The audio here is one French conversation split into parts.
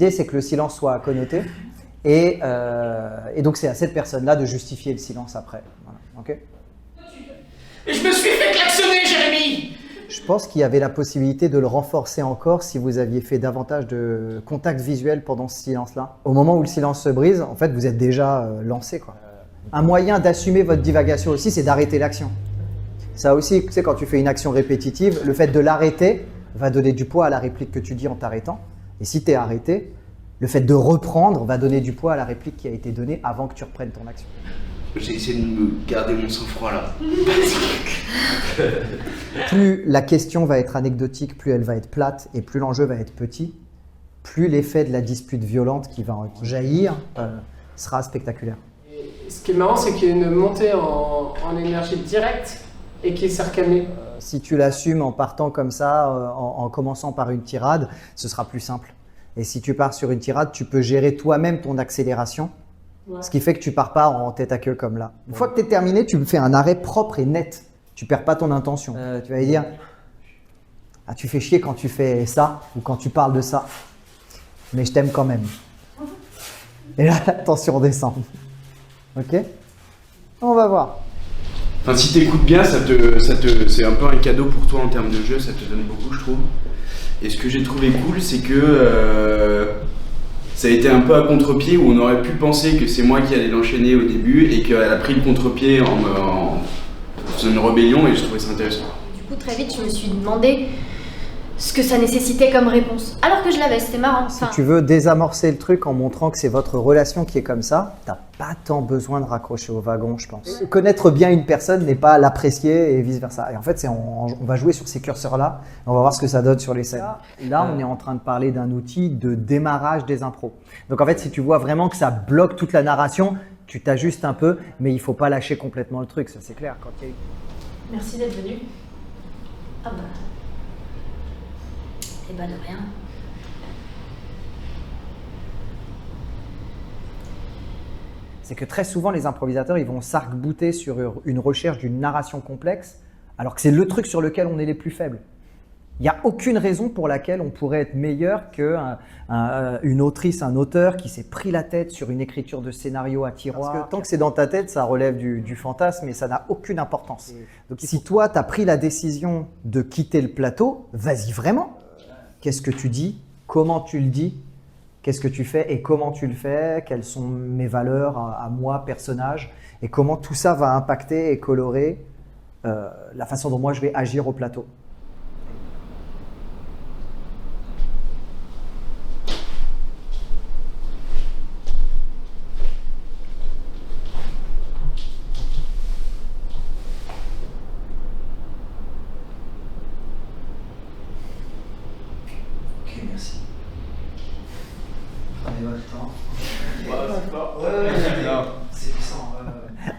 l'idée, c'est que le silence soit connoté. Et donc, c'est à cette personne-là de justifier le silence après. Voilà. OK ? Et je me suis fait klaxonner, Jérémy! Je pense qu'il y avait la possibilité de le renforcer encore si vous aviez fait davantage de contact visuel pendant ce silence-là. Au moment où le silence se brise, en fait, vous êtes déjà lancé, quoi. Un moyen d'assumer votre divagation aussi, c'est d'arrêter l'action. Ça aussi, tu sais, quand tu fais une action répétitive, le fait de l'arrêter va donner du poids à la réplique que tu dis en t'arrêtant. Et si tu es arrêté, le fait de reprendre va donner du poids à la réplique qui a été donnée avant que tu reprennes ton action. J'ai essayé de me garder mon sang-froid là. Plus la question va être anecdotique, plus elle va être plate et plus l'enjeu va être petit, plus l'effet de la dispute violente qui va jaillir sera spectaculaire. Et ce qui est marrant, c'est qu'il y a une montée en énergie directe et qui s'est recalmée. Si tu l'assumes en partant comme ça, en commençant par une tirade, ce sera plus simple. Et si tu pars sur une tirade, tu peux gérer toi-même ton accélération. Ouais. Ce qui fait que tu pars pas en tête à queue comme là. Une fois que tu es terminé, tu fais un arrêt propre et net. Tu perds pas ton intention. Tu vas lui dire « Ah, tu fais chier quand tu fais ça ou quand tu parles de ça. Mais je t'aime quand même. » Et là, la tension redescend. Ok ? On va voir. Enfin, si t'écoutes bien, c'est un peu un cadeau pour toi en termes de jeu, ça te donne beaucoup, je trouve. Et ce que j'ai trouvé cool, c'est que ça a été un peu à contre-pied où on aurait pu penser que c'est moi qui allais l'enchaîner au début et qu'elle a pris le contre-pied en faisant une rébellion et je trouvais ça intéressant. Du coup, très vite, je me suis demandé ce que ça nécessitait comme réponse. Alors que je l'avais, c'était marrant. Si tu veux désamorcer le truc en montrant que c'est votre relation qui est comme ça, t'as pas tant besoin de raccrocher au wagon, je pense. Connaître bien une personne n'est pas l'apprécier et vice-versa. Et en fait, on va jouer sur ces curseurs-là, on va voir ce que ça donne sur les scènes. Là, on est en train de parler d'un outil de démarrage des impros. Donc en fait, si tu vois vraiment que ça bloque toute la narration, tu t'ajustes un peu, mais il faut pas lâcher complètement le truc, ça c'est clair. Quand il y a... Merci d'être venu. Ah bah... Eh ben de rien. C'est que très souvent, les improvisateurs, ils vont s'arc-bouter sur une recherche d'une narration complexe, alors que c'est le truc sur lequel on est les plus faibles. Il n'y a aucune raison pour laquelle on pourrait être meilleur qu'une autrice, un auteur qui s'est pris la tête sur une écriture de scénario à tiroir. Parce que tant que c'est dans ta tête, ça relève du fantasme et ça n'a aucune importance. Donc si toi, tu as pris la décision de quitter le plateau, vas-y vraiment. Qu'est-ce que tu dis? Comment tu le dis? Qu'est-ce que tu fais et comment tu le fais? Quelles sont mes valeurs à moi, personnage? Et comment tout ça va impacter et colorer la façon dont moi je vais agir au plateau?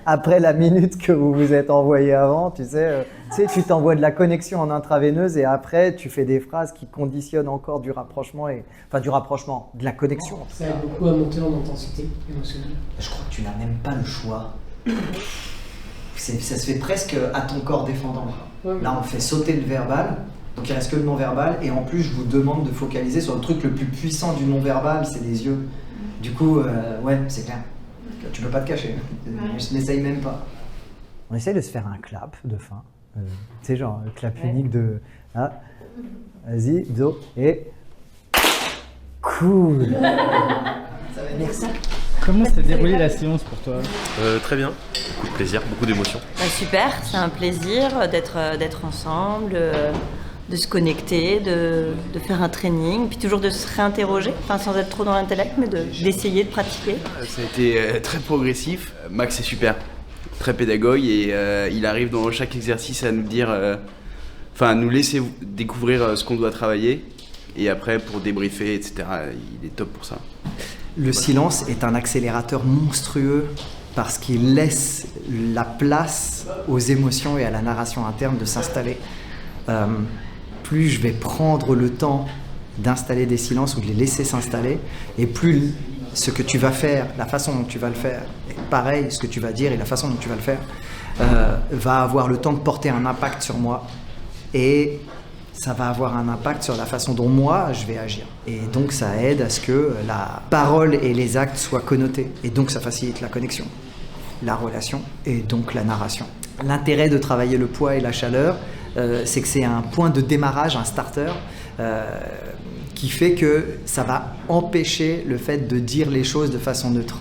Après la minute que vous vous êtes envoyé avant, tu sais, tu t'envoies de la connexion en intraveineuse et après tu fais des phrases qui conditionnent encore du rapprochement, de la connexion. Ça aide beaucoup à monter en intensité émotionnelle. Je crois que tu n'as même pas le choix. Ça se fait presque à ton corps défendant. Ouais, mais... Là, on fait sauter le verbal, donc il reste que le non-verbal et en plus, je vous demande de focaliser sur le truc le plus puissant du non-verbal, c'est les yeux. Du coup, ouais, c'est clair. Tu peux pas te cacher, je n'essaye même pas. On essaye de se faire un clap de fin, tu sais, genre le clap unique de... Ah, vas-y, do, et... Cool. Ça va être merci. Comment s'est déroulée la séance pour toi? Très bien, beaucoup de plaisir, beaucoup d'émotions. Super, c'est un plaisir d'être ensemble, de se connecter, de faire un training, puis toujours de se réinterroger, enfin sans être trop dans l'intellect, mais d'essayer de pratiquer. Ça a été très progressif. Max est super, très pédagogue et il arrive dans chaque exercice à nous dire, à nous laisser découvrir ce qu'on doit travailler et après pour débriefer, etc. Il est top pour ça. Le silence est un accélérateur monstrueux parce qu'il laisse la place aux émotions et à la narration interne de s'installer. Plus je vais prendre le temps d'installer des silences ou de les laisser s'installer, et plus ce que tu vas faire, la façon dont tu vas le faire, et pareil, ce que tu vas dire et la façon dont tu vas le faire, va avoir le temps de porter un impact sur moi et ça va avoir un impact sur la façon dont moi je vais agir. Et donc ça aide à ce que la parole et les actes soient connotés. Et donc ça facilite la connexion, la relation et donc la narration. L'intérêt de travailler le poids et la chaleur, c'est que c'est un point de démarrage, un starter, qui fait que ça va empêcher le fait de dire les choses de façon neutre.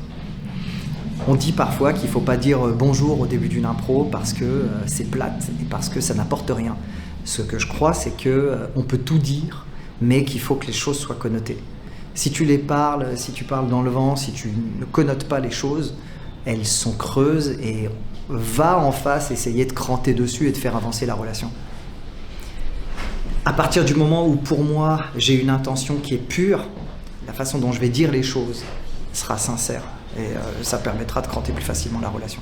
On dit parfois qu'il ne faut pas dire bonjour au début d'une impro parce que c'est plate et parce que ça n'apporte rien. Ce que je crois, c'est qu'on peut tout dire, mais qu'il faut que les choses soient connotées. Si tu parles dans le vent, si tu ne connotes pas les choses, elles sont creuses et va en face essayer de cranter dessus et de faire avancer la relation. À partir du moment où, pour moi, j'ai une intention qui est pure, la façon dont je vais dire les choses sera sincère et ça permettra de cranter plus facilement la relation.